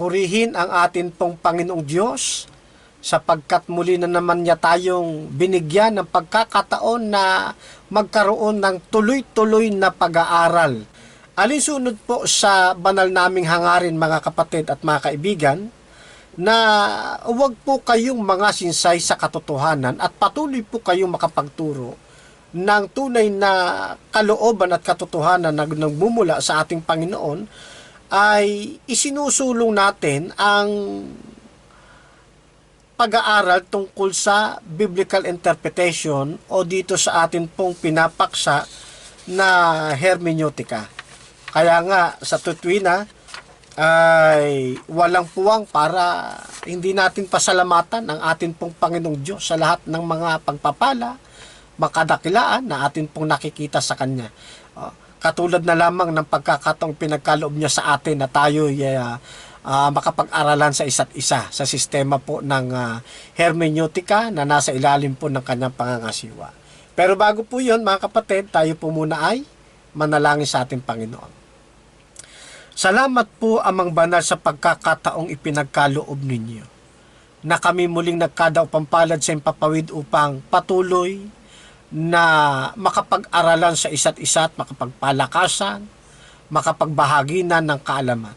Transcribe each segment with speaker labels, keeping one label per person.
Speaker 1: Purihin ang atin pong Panginoong Diyos sapagkat muli na naman niya tayong binigyan ng pagkakataon na magkaroon ng tuloy-tuloy na pag-aaral. Alinsunod po sa banal naming hangarin, mga kapatid at mga kaibigan, na huwag po kayong mga sinsay sa katotohanan at patuloy po kayong makapagturo ng tunay na kalooban at katotohanan na nagmumula sa ating Panginoon, ay isinusulong natin ang pag-aaral tungkol sa biblical interpretation o dito sa atin pong pinapaksa na hermeneutika. Kaya nga sa tuwina ay walang puwang para hindi natin pasalamatan ang atin pong Panginoong Diyos sa lahat ng mga pagpapala, makadakilaan na atin pong nakikita sa Kanya. Katulad na lamang ng pagkakataong pinagkaloob niya sa atin na tayo makapag-aralan sa isa't isa sa sistema po ng hermeneutika na nasa ilalim po ng kanyang pangangasiwa. Pero bago po yun, mga kapatid, tayo po muna ay manalangin sa ating Panginoon. Salamat po, Amang Banal, sa pagkakataong ipinagkaloob ninyo na kami muling nagkadaopampalad sa impapawid upang patuloy na makapag-aralan sa isa't isa at makapagpalakasan, makapagbahaginan ng kaalaman.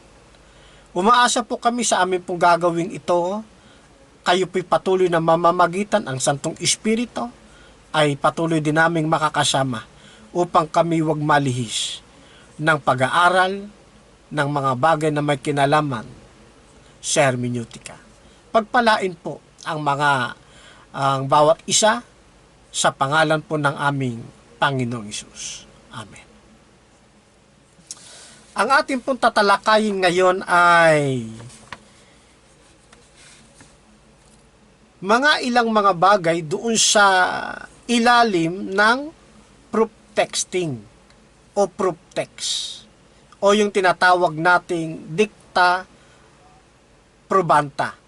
Speaker 1: Umaasa po kami sa amin pong gagawing ito. Kayo po'y patuloy na mamamagitan, ang Santong Espiritu ay patuloy din naming makakasama upang kami wag malihis ng pag-aaral ng mga bagay na may kinalaman sa hermeneutika. Pagpalain po ang bawat isa sa pangalan po ng aming Panginoong Hesus. Amen. Ang ating pong tatalakayin ngayon ay ilang mga bagay doon sa ilalim ng proof texting o proof text o yung tinatawag nating dicta probanta.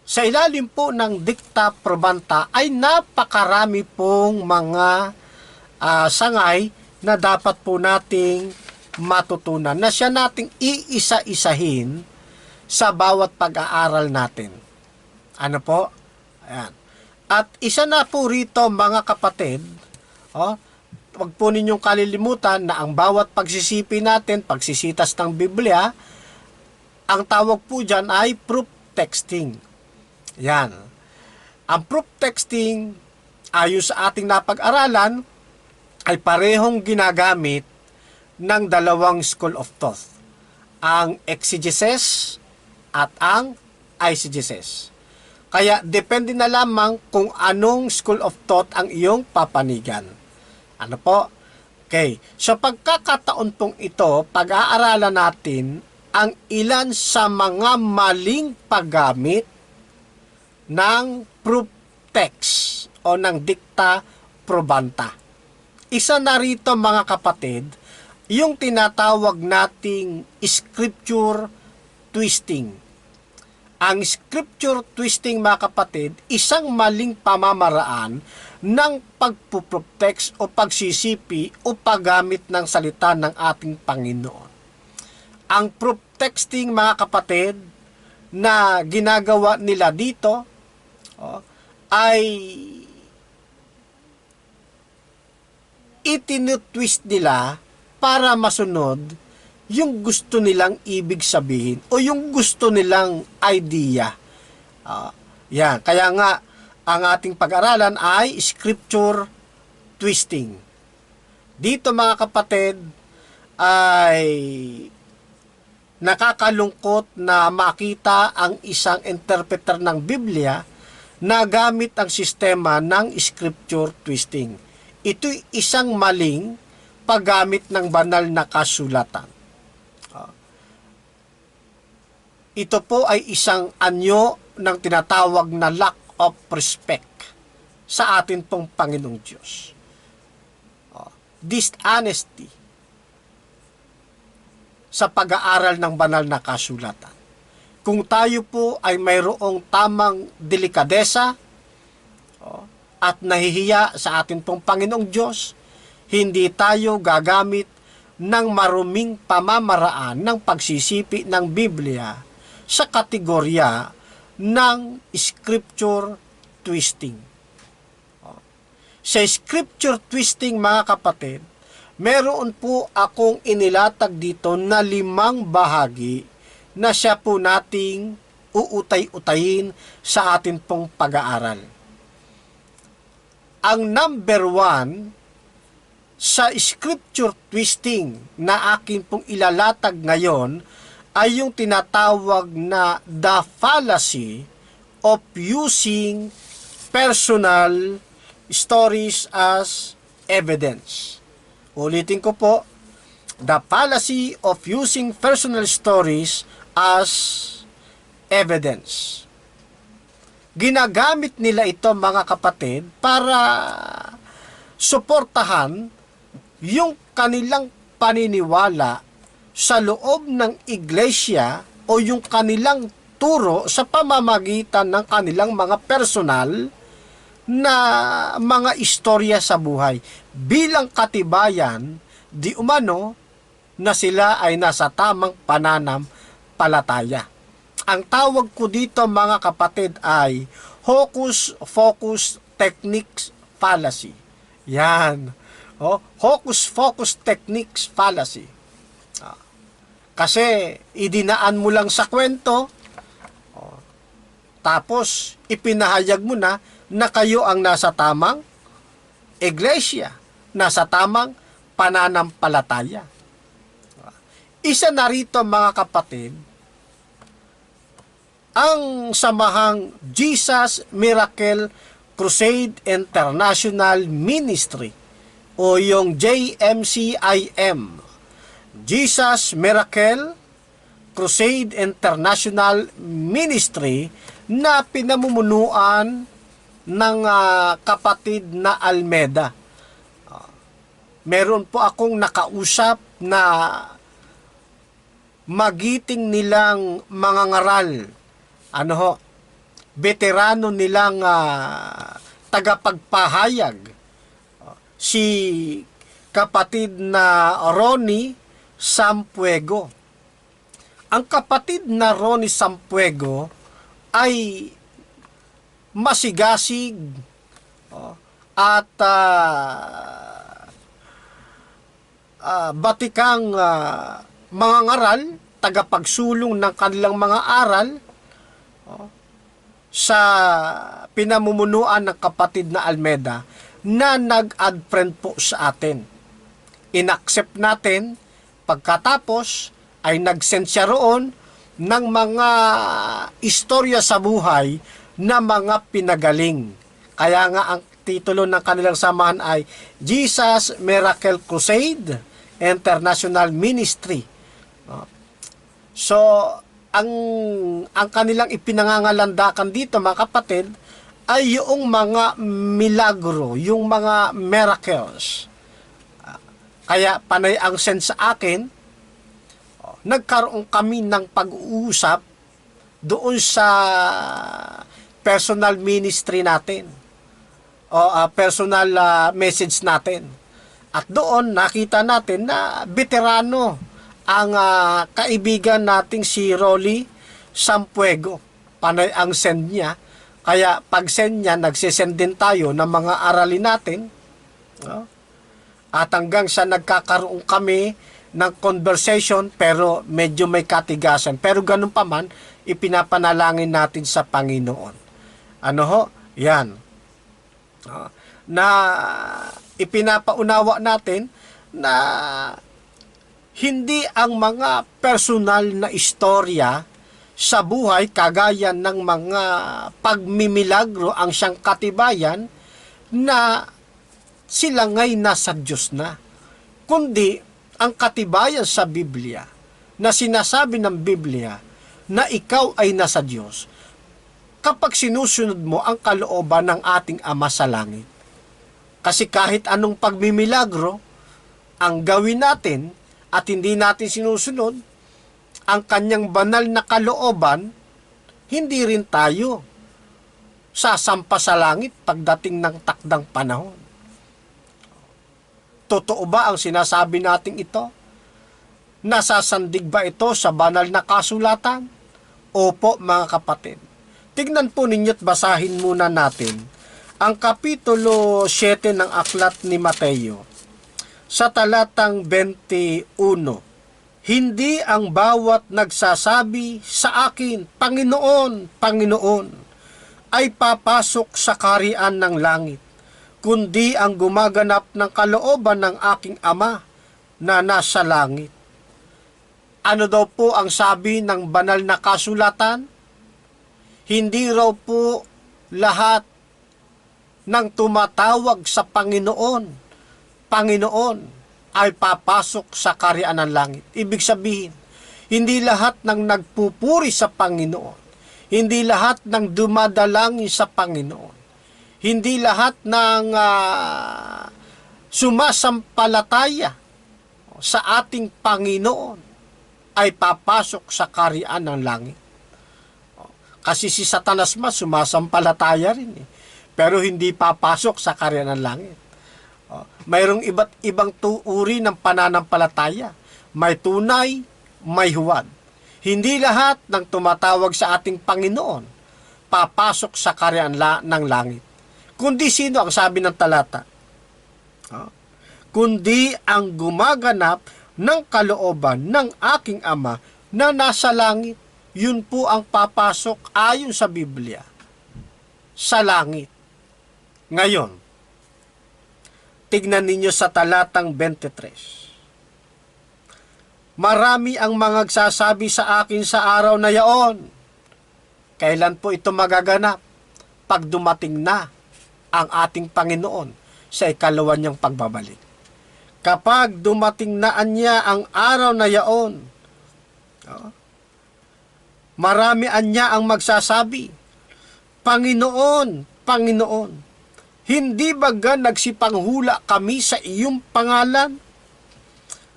Speaker 1: Sa ilalim po ng dicta probanta ay napakarami pong mga sangay na dapat po nating matutunan, na siya nating iisa-isahin sa bawat pag-aaral natin. Ano po? Ayan. At isa na po rito, mga kapatid, wag po ninyong kalilimutan na ang bawat pagsisipi natin, pagsisitas ng Biblia, ang tawag po dyan ay proof texting. Yan. Ang proof texting, ayon sa ating napag-aralan, ay parehong ginagamit ng dalawang school of thought, ang exegesis at ang eisegesis. Kaya depende na lamang kung anong school of thought ang iyong papanigan. Ano po? Okay. Sa pagkakataon pong ito, pag-aaralan natin ang ilan sa mga maling paggamit ng proof text o ng dicta probanta. Isa na rito, mga kapatid, yung tinatawag nating scripture twisting. Ang scripture twisting, mga kapatid, isang maling pamamaraan ng pagpo-proof text o pagsisipi o paggamit ng salita ng ating Panginoon. Ang proof texting, mga kapatid, na ginagawa nila dito ay itinutwist nila para masunod yung gusto nilang ibig sabihin o yung gusto nilang idea. Yan. Kaya nga, ang ating pag-aralan ay scripture twisting. Dito, mga kapatid, ay nakakalungkot na makita ang isang interpreter ng Biblia na gamit ang sistema ng scripture twisting. Ito'y isang maling paggamit ng banal na kasulatan. Ito po ay isang anyo ng tinatawag na lack of respect sa atin pong Panginoong Diyos. Dishonesty sa pag-aaral ng banal na kasulatan. Kung tayo po ay mayroong tamang delikadesa at nahihiya sa atin pong Panginoong Diyos, hindi tayo gagamit ng maruming pamamaraan ng pagsisipi ng Biblia sa kategorya ng scripture twisting. Sa scripture twisting, mga kapatid, meron po akong inilatag dito na 5 bahagi na siya po nating uutay-utayin sa atin pong pag-aaral. Ang number 1 sa scripture twisting na akin pong ilalatag ngayon ay yung tinatawag na the fallacy of using personal stories as evidence. Ulitin ko po, the fallacy of using personal stories as evidence. Ginagamit nila ito, mga kapatid, para suportahan yung kanilang paniniwala sa loob ng iglesia o yung kanilang turo sa pamamagitan ng kanilang mga personal na mga istorya sa buhay bilang katibayan di umano na sila ay nasa tamang pananampalataya. Ang tawag ko dito, mga kapatid, ay hocus-pocus techniques fallacy. Yan. Hocus-pocus techniques fallacy. Kasi idinaan mo lang sa kwento, tapos ipinahayag mo na kayo ang nasa tamang iglesia, nasa tamang pananampalataya. Isa na rito, mga kapatid, ang samahang Jesus Miracle Crusade International Ministry o yung JMCIM, Jesus Miracle Crusade International Ministry, na pinamumunuan ng kapatid na Almeda. Meron po akong nakausap na magiting nilang mga ngaral, veterano nilang tagapagpahayag, si kapatid na Ronnie Sampuego. Ang kapatid na Ronnie Sampuego ay masigasig at batikang mga ngaral, tagapagsulong ng kanilang mga aral sa pinamumunuan ng kapatid na Almeda na nag-add friend po sa atin. Inaccept natin, pagkatapos ay nag-send siya roon ng mga istorya sa buhay na mga pinagaling. Kaya nga ang titulo ng kanilang samahan ay Jesus Miracle Crusade International Ministry. So, ang kanilang ipinangangalandakan dito, mga kapatid, ay yung mga milagro, yung mga miracles. Kaya panay ang send sa akin, nagkaroon kami ng pag-uusap doon sa personal ministry natin o personal message natin. At doon nakita natin na veterano ang kaibigan nating si Rolly Sampuego. Panay ang send niya. Kaya pag send niya, nagsisend din tayo ng mga aralin natin. At hanggang sa nagkakaroon kami ng conversation, pero medyo may katigasan. Pero ganun pa man, ipinapanalangin natin sa Panginoon. Yan. Na ipinapaunawa natin na hindi ang mga personal na istorya sa buhay kagaya ng mga pagmimilagro ang siyang katibayan na sila ngay nasa Diyos na. Kundi ang katibayan sa Biblia na sinasabi ng Biblia na ikaw ay nasa Diyos kapag sinusunod mo ang kalooban ng ating Ama sa langit. Kasi kahit anong pagmimilagro ang gawin natin at hindi natin sinusunod ang kanyang banal na kalooban, hindi rin tayo sasampa sa langit pagdating ng takdang panahon. Totoo ba ang sinasabi nating ito? Nasasandig ba ito sa banal na kasulatan? Opo mga kapatid. Tignan po ninyo't basahin muna natin ang Kapitulo 7 ng Aklat ni Mateo sa talatang 21. Hindi ang bawat nagsasabi sa akin, Panginoon, Panginoon, ay papasok sa kaharian ng langit, kundi ang gumaganap ng kalooban ng aking Ama na nasa langit. Ano daw po ang sabi ng banal na kasulatan? Hindi raw po lahat ng tumatawag sa Panginoon, Panginoon, ay papasok sa kaharian ng langit. Ibig sabihin, hindi lahat ng nagpupuri sa Panginoon, hindi lahat ng dumadalangin sa Panginoon, hindi lahat ng sumasampalataya sa ating Panginoon ay papasok sa kaharian ng langit. Kasi si Satanas sumasampalataya rin pero hindi papasok sa kaharian ng langit. Mayroong iba't ibang uri ng pananampalataya. May tunay, may huwad. Hindi lahat ng tumatawag sa ating Panginoon papasok sa kaharian ng langit. Kundi sino ang sabi ng talata? Kundi ang gumaganap ng kalooban ng aking Ama na nasa langit. Yun po ang papasok ayon sa Biblia sa langit. Ngayon, tignan ninyo sa talatang 23. Marami ang mga nagsasabi sa akin sa araw na yaon. Kailan po ito magaganap? Pag dumating na ang ating Panginoon sa ikalawa niyang pagbabalik. Kapag dumating na niya ang araw na yaon, marami anya ang magsasabi, Panginoon, Panginoon, hindi baga nagsipanghula kami sa iyong pangalan?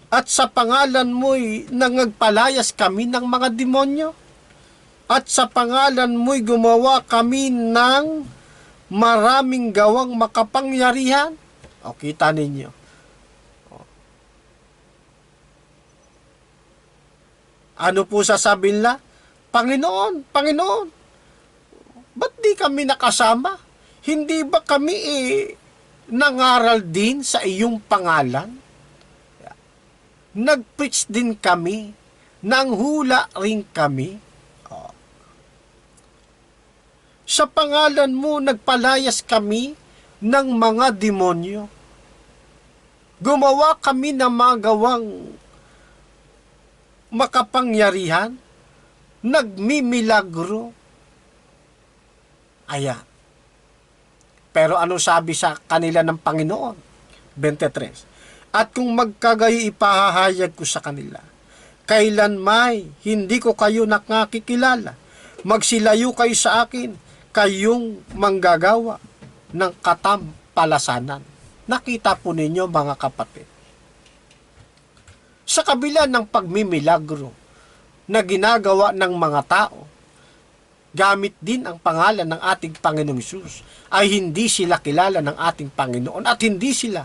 Speaker 1: At sa pangalan mo'y nangagpalayas kami ng mga demonyo? At sa pangalan mo'y gumawa kami ng maraming gawang makapangyarihan? O, kita ninyo. Ano po sasabihin nila? Panginoon, Panginoon, ba't di kami nakasama? Hindi ba kami nangaral din sa iyong pangalan? Nag-preach din kami, nanghula rin kami. Sa pangalan mo, nagpalayas kami ng mga demonyo. Gumawa kami ng mga gawang makapangyarihan, nagmimilagro. Ayan. Pero ano sabi sa kanila ng Panginoon? 23. At kung magkagayo ipahahayag ko sa kanila, kailanmay hindi ko kayo nakakikilala. Magsilayo kayo sa akin, kayong manggagawa ng katampalasanan. Nakita po ninyo mga kapatid. Sa kabila ng pagmimilagro na ginagawa ng mga tao, gamit din ang pangalan ng ating Panginoong Hesus, ay hindi sila kilala ng ating Panginoon at hindi sila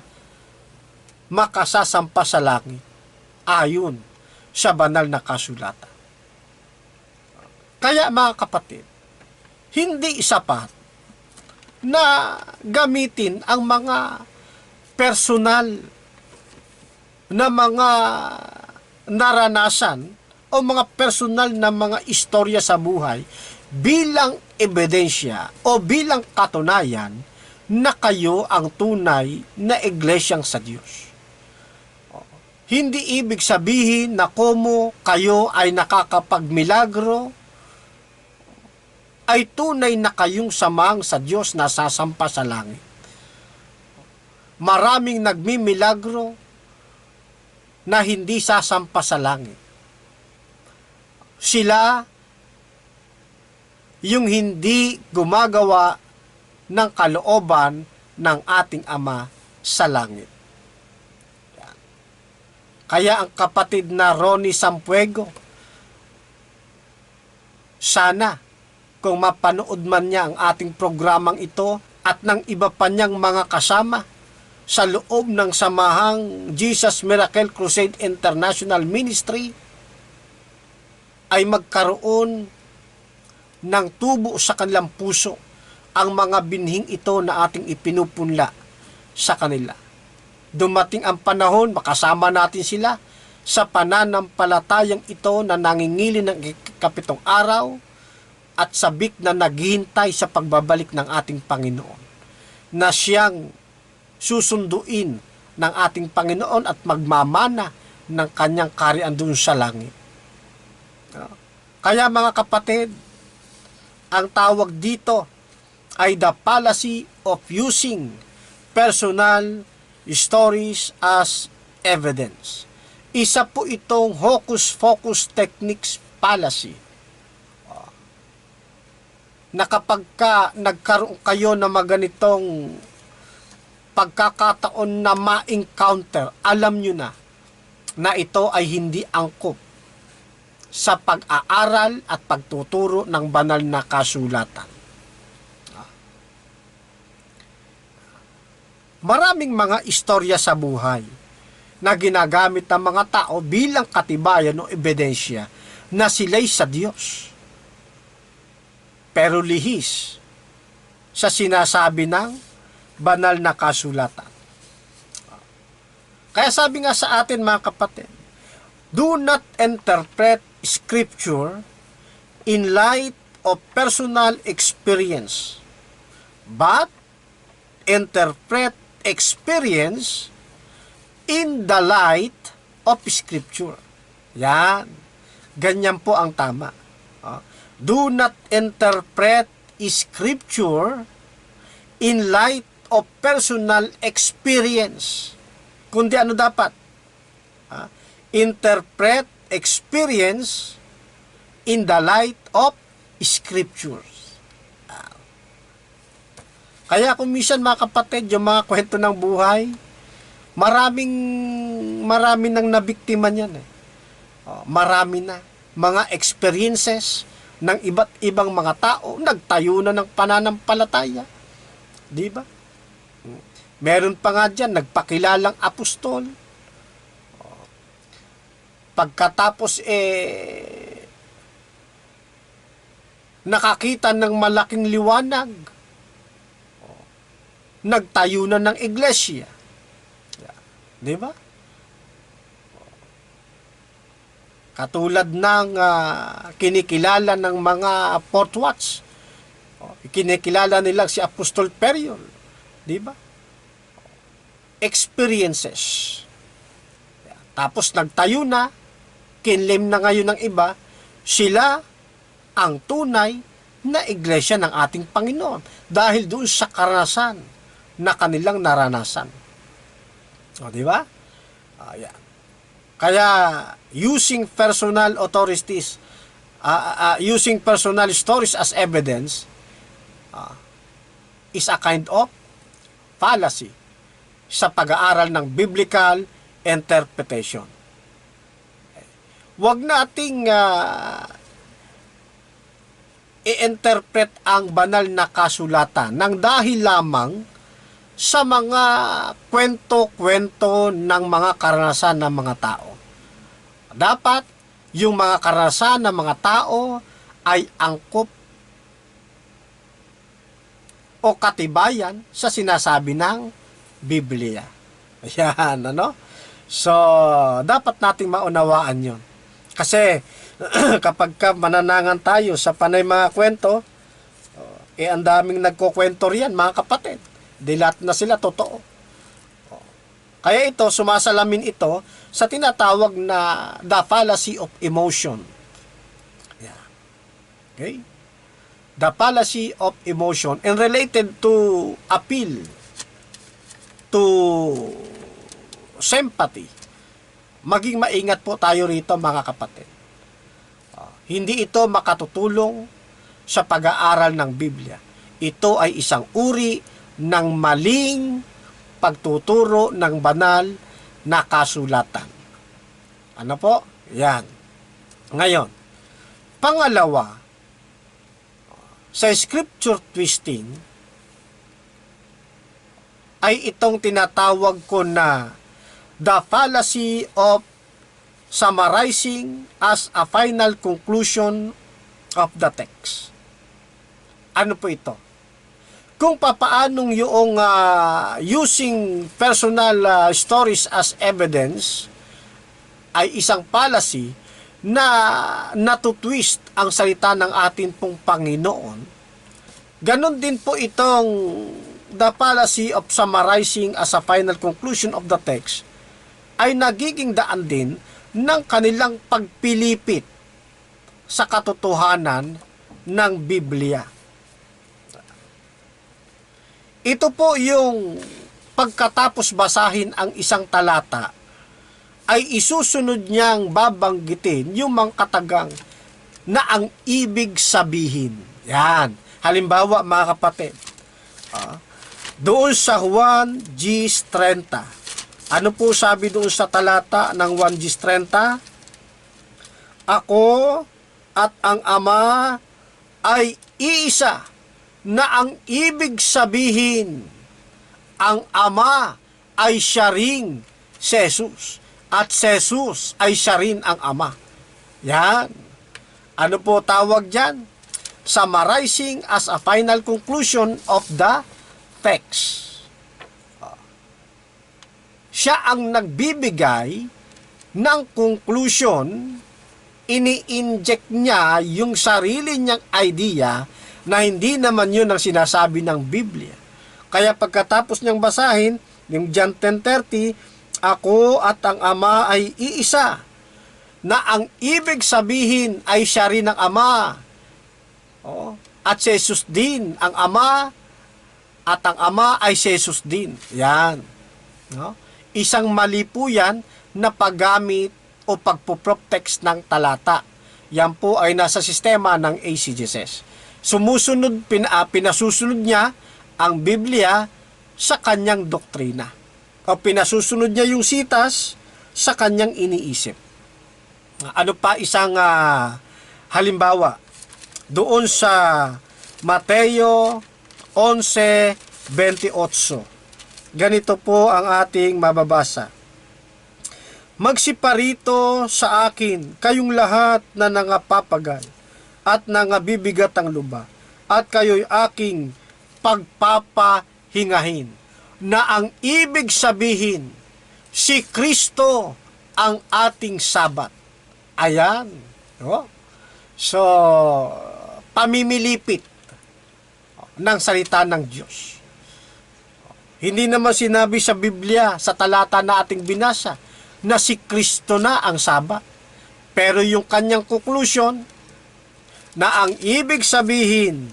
Speaker 1: makasasampa sa langit ayon sa banal na kasulatan. Kaya mga kapatid, hindi sapat na gamitin ang mga personal na mga naranasan o mga personal na mga istorya sa buhay bilang ebidensya o bilang katunayan na kayo ang tunay na iglesyang sa Diyos. Hindi ibig sabihin na komo kayo ay nakakapagmilagro, ay tunay na kayong samang sa Diyos na sasampa sa langit. Maraming nagmimilagro na hindi sasampa sa langit. Sila yung hindi gumagawa ng kalooban ng ating Ama sa langit. Kaya ang kapatid na Ronnie Sampuego, sana kung mapanood man niya ang ating programang ito at ng iba pa niyang mga kasama sa loob ng samahang Jesus Miracle Crusade International Ministry, ay magkaroon ng tubo sa kanilang puso ang mga binhing ito na ating ipinupunla sa kanila. Dumating ang panahon, makasama natin sila sa pananampalatayang ito na nangingili ng ikapitong araw at sabik na naghihintay sa pagbabalik ng ating Panginoon, na siyang susunduin ng ating Panginoon at magmamana ng kanyang kaharian doon sa langit. Kaya mga kapatid, ang tawag dito ay the fallacy of using personal stories as evidence. Isa po itong hocus-pocus techniques fallacy. Na kapag nagkaroon kayo ng mga ganitong pagkakataon na ma-encounter, alam nyo na ito ay hindi angkop sa pag-aaral at pagtuturo ng banal na kasulatan. Maraming mga istorya sa buhay na ginagamit ng mga tao bilang katibayan o ebidensya na sila'y sa Diyos. Pero lihis sa sinasabi ng banal na kasulatan. Kaya sabi nga sa atin mga kapatid, do not interpret Scripture in light of personal experience, but interpret experience in the light of Scripture. Yan. Ganyan po ang tama. Do not interpret Scripture in light of personal experience. Kundi ano dapat? Interpret experience in the light of Scriptures. Kaya kung minsan mga kapatid, yung mga kwento ng buhay, marami nang nabiktima niyan eh. Marami na mga experiences ng iba't ibang mga tao, nagtayo na ng pananampalataya. Di ba? Meron pa nga dyan, nagpakilalang apostol. Pagkatapos nakakita ng malaking liwanag, nagtayo na ng iglesia. Di ba? Katulad ng kinikilala ng mga Fourth Watch. Kinikilala nila si Apostol Periol. Di ba? Experiences. Tapos nagtayo na, kinlim na ngayon ng iba, sila ang tunay na iglesia ng ating Panginoon dahil doon sa karanasan na kanilang naranasan. O, di ba? Ayan. Kaya, using personal authorities, using personal stories as evidence, is a kind of fallacy sa pag-aaral ng biblical interpretation. Huwag nating i-interpret ang banal na kasulatan ng dahil lamang sa mga kwento-kwento ng mga karanasan ng mga tao. Dapat yung mga karanasan ng mga tao ay angkop o katibayan sa sinasabi ng Biblia. Ayan, ano? So, dapat nating maunawaan yon. Kasi, kapag mananangan tayo sa panay mga kwento, ang daming nagkukwento riyan, mga kapatid. Di lahat na sila totoo. Kaya ito, sumasalamin ito sa tinatawag na the fallacy of emotion. Yeah. Okay? The fallacy of emotion and related to appeal to sympathy. Maging maingat po tayo rito mga kapatid. Hindi ito makatutulong sa pag-aaral ng Biblia. Ito ay isang uri ng maling pagtuturo ng banal na kasulatan. Ano po? Yan. Ngayon, pangalawa, sa scripture twisting, ay itong tinatawag ko na the fallacy of summarizing as a final conclusion of the text. Ano po ito? Kung papaanong yung using personal stories as evidence ay isang fallacy na natutwist ang salita ng ating pong Panginoon. Ganon din po itong the fallacy of summarizing as a final conclusion of the text ay nagiging daan din ng kanilang pagpilipit sa katotohanan ng Biblia. Ito po yung pagkatapos basahin ang isang talata ay isusunod niyang babanggitin yung mga katagang na ang ibig sabihin. Yan. Halimbawa mga kapatid, doon sa Juan G:30. Ano po sabi doon sa talata ng Juan G:30? Ako at ang Ama ay iisa, na ang ibig sabihin, ang Ama ay siya ring si Jesus, at si Jesus ay siya rin ang Ama. Yan. Ano po tawag dyan? Summarizing as a final conclusion of the text. Siya ang nagbibigay ng conclusion, ini-inject niya yung sarili niyang idea na hindi naman yun ang sinasabi ng Biblia. Kaya pagkatapos niyang basahin, yung John 10:30, ako at ang Ama ay iisa, na ang ibig sabihin ay siya rin ang Ama. At si Jesus din ang Ama, at ang Ama ay si Jesus din. Yan. Isang mali po yan na paggamit o pagpo-prop-text ng talata. Yan po ay nasa sistema ng ACGSS. Sumusunod, pinasusunod niya ang Biblia sa kanyang doktrina. O pinasusunod niya yung sitas sa kanyang iniisip. Ano pa isang halimbawa? Doon sa Mateo 11:28. Ganito po ang ating mababasa. Magsiparito sa akin kayong lahat na nangapapagal at nangabibigat ang luba, at kayo'y aking pagpapahingahin, na ang ibig sabihin, si Kristo ang ating Sabat. Ayan. So, pamimilipit ng salita ng Diyos. Hindi naman sinabi sa Biblia, sa talata na ating binasa, na si Kristo na ang Sabat. Pero yung kanyang conclusion, na ang ibig sabihin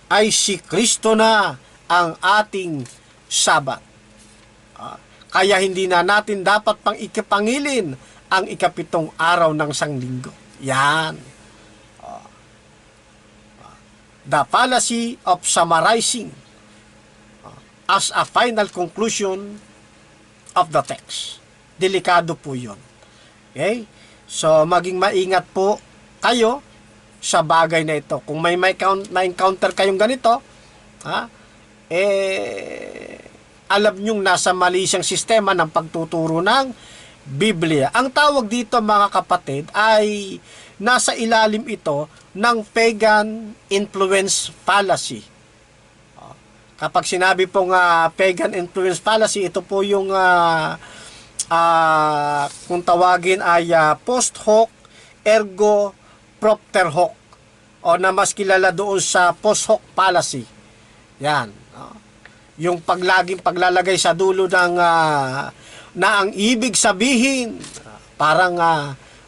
Speaker 1: ay si Kristo na ang ating Sabat. Kaya hindi na natin dapat pang ikapangilin ang ikapitong araw ng sanglinggo. Yan. The fallacy of summarizing as a final conclusion of the text. Delikado po yun. Okay? So, maging maingat po kayo sa bagay na ito. Kung may encounter kayong ganito, alam nyong nasa mali siyang sistema ng pagtuturo ng Biblia. Ang tawag dito mga kapatid ay nasa ilalim ito ng pagan influence fallacy. Kapag sinabi pong pagan influence fallacy, ito po yung kung tawagin ay post hoc ergo propter hoc, o na mas kilala doon sa post hoc fallacy. Yan. Yung laging paglalagay sa dulo ng na ang ibig sabihin, parang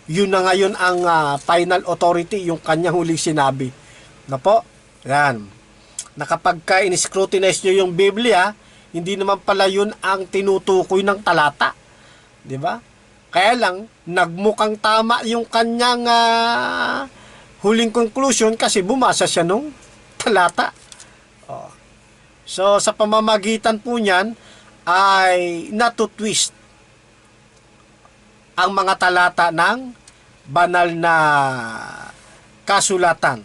Speaker 1: yun na ngayon ang final authority, yung kanyang huling sinabi. Na po? Yan. Na kapag in-scrutinize nyo yung Biblia, hindi naman pala yun ang tinutukoy ng talata. Diba? Kaya lang, nagmukhang tama yung kanyang huling conclusion kasi bumasa siya nung talata. So, sa pamamagitan po niyan, ay natutwist ang mga talata ng banal na kasulatan.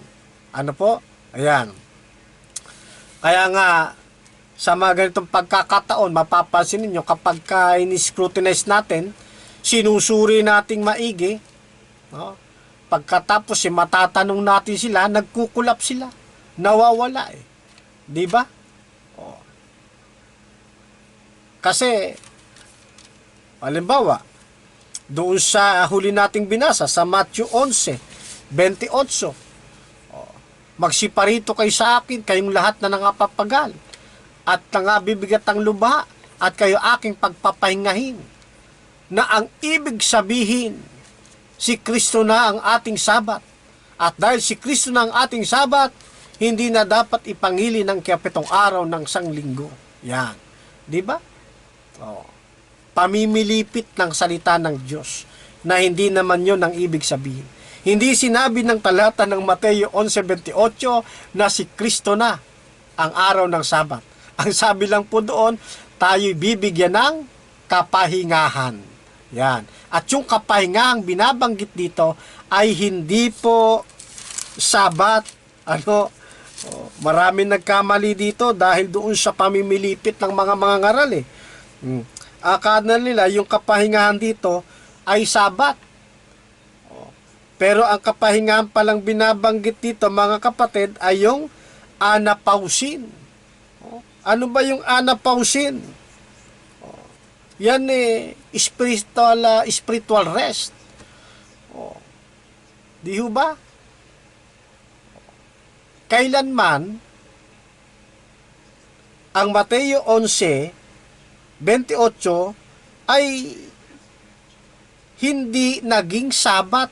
Speaker 1: Ano po? Ayan. Kaya nga, sa mga ganitong pagkakataon, mapapansin ninyo kapag in-scrutinize natin, sinusuri nating maigi, pagkatapos matatanong natin sila, nagkukulap sila. nawawala eh. Di ba? O. Kasi, halimbawa, doon sa huli nating binasa, sa Matthew 11:28, magsiparito kayo sa akin, kayong lahat na nangapapagal, at nangabibigat ang luba, at kayo aking pagpapahingahin, na ang ibig sabihin, si Kristo na ang ating sabat. At dahil si Kristo na ang ating sabat, hindi na dapat ipangili ng kapitong araw ng sanglinggo. Yan. Di ba? Oh. Pamimilipit ng salita ng Diyos na hindi naman yun ang ibig sabihin. Hindi sinabi ng talata ng Mateo 11:28 na si Kristo na ang araw ng Sabat. Ang sabi lang po doon, tayo'y bibigyan ng kapahingahan. Yan. At yung kapahingahang binabanggit dito ay hindi po Sabat. Marami nagkamali dito dahil doon sa pamimilipit ng mga ngaral eh. Akala nila yung kapahingahan dito ay Sabat. Pero ang kapahingahan palang binabanggit dito, mga kapatid, ay yung anapausin. Ano ba yung anapausin? Yan spiritual rest. Di ho ba? Kailanman ang Mateo 11:28 ay hindi naging Sabat.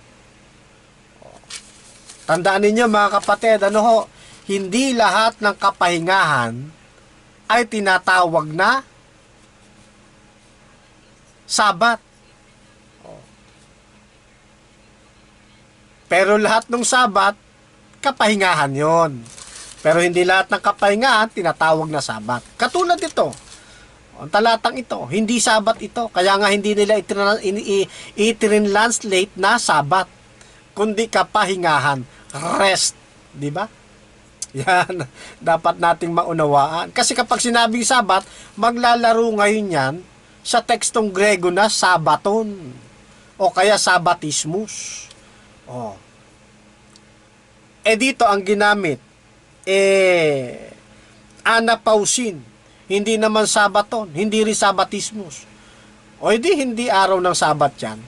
Speaker 1: Tandaan ninyo mga kapatid, hindi lahat ng kapahingahan ay tinatawag na Sabat. Pero lahat ng Sabat, kapahingahan yon. Pero hindi lahat ng kapahingahan tinatawag na Sabat. Katulad ito, ang talatang ito, hindi Sabat ito. Kaya nga hindi nila i-translate na Sabat, kundi kapahingahan, rest. Di ba? Yan, dapat nating maunawaan. Kasi kapag sinabing Sabat, maglalaro ngayon yan sa tekstong Grego na Sabaton o kaya Sabatismus. Dito ang ginamit anapausin, hindi naman Sabaton, hindi rin Sabatismus. Hindi araw ng Sabat yan,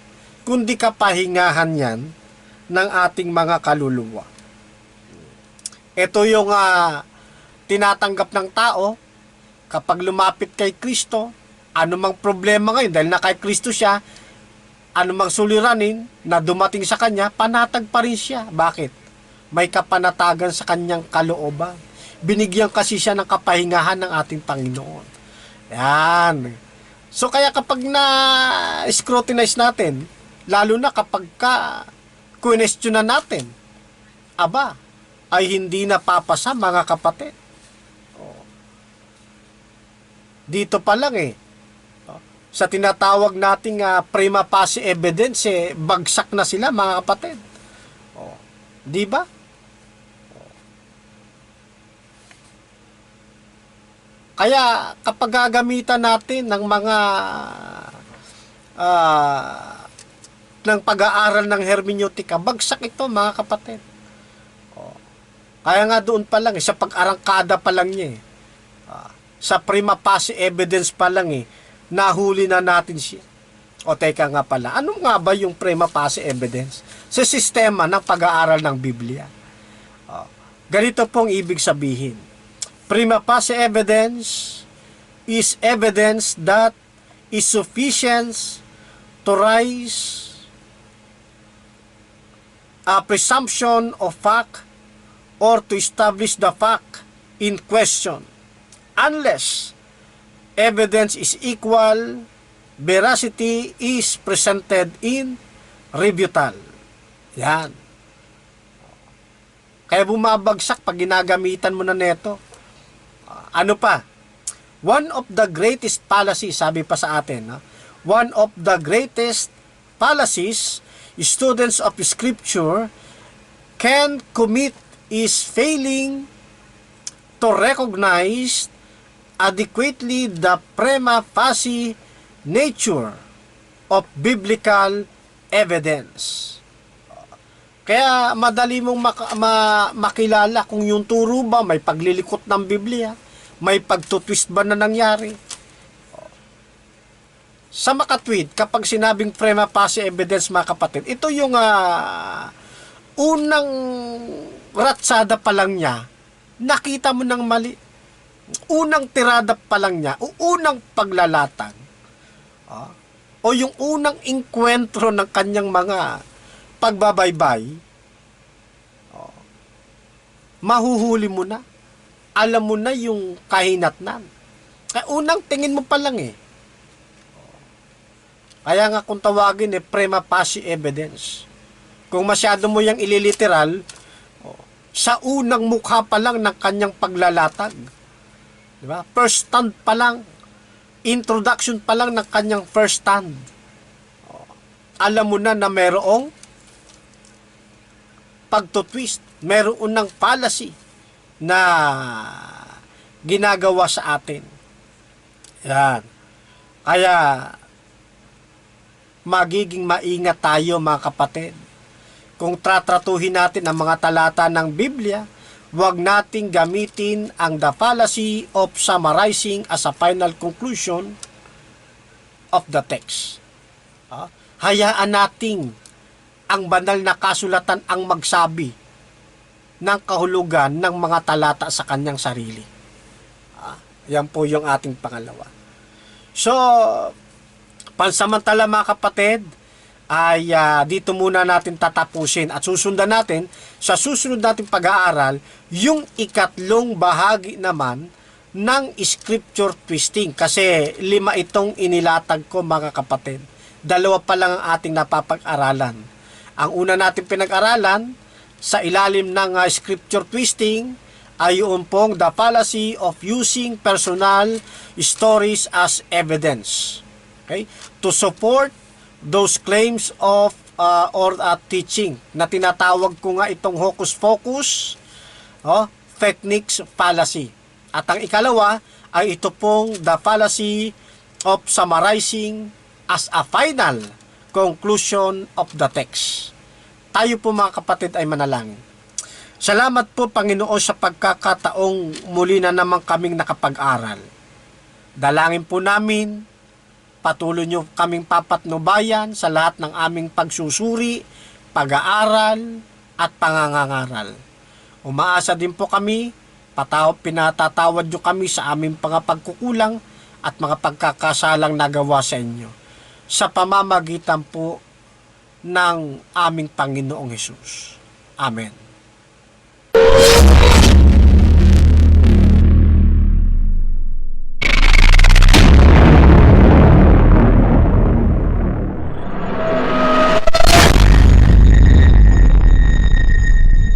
Speaker 1: kundi kapahingahan yan ng ating mga kaluluwa. Ito yung tinatanggap ng tao kapag lumapit kay Kristo. Anumang problema ngayon, dahil na kay Kristo siya, anumang suliranin na dumating sa kanya, panatag pa rin siya. Bakit? May kapanatagan sa kanyang kalooban. Binigyan kasi siya ng kapahingahan ng ating Panginoon. Yan. So kaya kapag na-scrutinize natin, lalo na kapag question-nan natin, ay hindi napapasa mga kapatid. Dito pa lang sa tinatawag nating prima facie evidence, bagsak na sila mga kapatid. Di ba? Kaya kapag gagamitan natin ng mga ng pag-aaral ng hermeneutika, bagsak ito mga kapatid. Kaya nga doon pa lang, sa pag-arangkada pa lang niya sa prima facie evidence pa lang nahuli na natin siya. Teka nga pala, ano nga ba yung prima facie evidence? Sa sistema ng pag-aaral ng Biblia. Ganito pong ibig sabihin. Prima facie evidence is evidence that is sufficient to raise a presumption of fact or to establish the fact in question, unless evidence is equal, veracity is presented in rebuttal. Yan. Kaya bumabagsak pag ginagamitan mo na neto. Ano pa? One of the greatest fallacies, sabi pa sa atin, one of the greatest fallacies students of Scripture can commit is failing to recognize adequately the prima facie nature of biblical evidence. Kaya madali mong makilala kung yung turo ba may paglilikot ng Biblia, may pagtutwist ba na nangyari. Sa makatwid, kapag sinabing prima facie evidence, mga kapatid, ito yung unang ratsada pa lang niya, nakita mo ng mali. Unang tirada pa lang niya, o unang paglalatag, o yung unang inkwentro ng kanyang mga pagbabaybay, mahuhuli mo na. Alam mo na yung kahinatnan. Kaya unang tingin mo pa lang eh. Kaya nga kung tawagin prima facie evidence. Kung masyado mo yung ililiteral, sa unang mukha pa lang ng kanyang paglalatag, diba? First stand pa lang, introduction pa lang ng kanyang first stand, alam mo na merong pagtutwist, meron ng fallacy na ginagawa sa atin. Yan. Kaya magiging maingat tayo, mga kapatid. Kung tatratuhin natin ang mga talata ng Biblia, huwag nating gamitin ang the fallacy of summarizing as a final conclusion of the text. Hayaan nating ang banal na kasulatan ang magsabi ng kahulugan ng mga talata sa kanyang sarili. Yan po yung ating pangalawa. So, pansamantala, mga kapatid, ay dito muna natin tatapusin at susundan natin sa susunod nating pag-aaral yung ikatlong bahagi naman ng scripture twisting, kasi 5 itong inilatag ko, mga kapatid. 2 pa lang ang ating napapag-aralan. Ang una nating pinag-aralan sa ilalim ng scripture twisting ay yung pong the fallacy of using personal stories as evidence, okay, to support those claims of or teaching na tinatawag ko nga itong hocus pocus, techniques fallacy. At ang ikalawa ay ito pong the fallacy of summarizing as a final conclusion of the text. Tayo po, mga kapatid, ay manalangin. Salamat po, Panginoon, sa pagkakataong muli na naman kaming nakapag-aral. Dalangin po namin, patuloy nyo kaming papatnubayan sa lahat ng aming pagsusuri, pag-aaral, at pangangaral. Umaasa din po kami, pinatatawad nyo kami sa aming mga pagkukulang at mga pagkakasalang nagawa sa inyo, sa pamamagitan po ng aming Panginoong Hesus. Amen.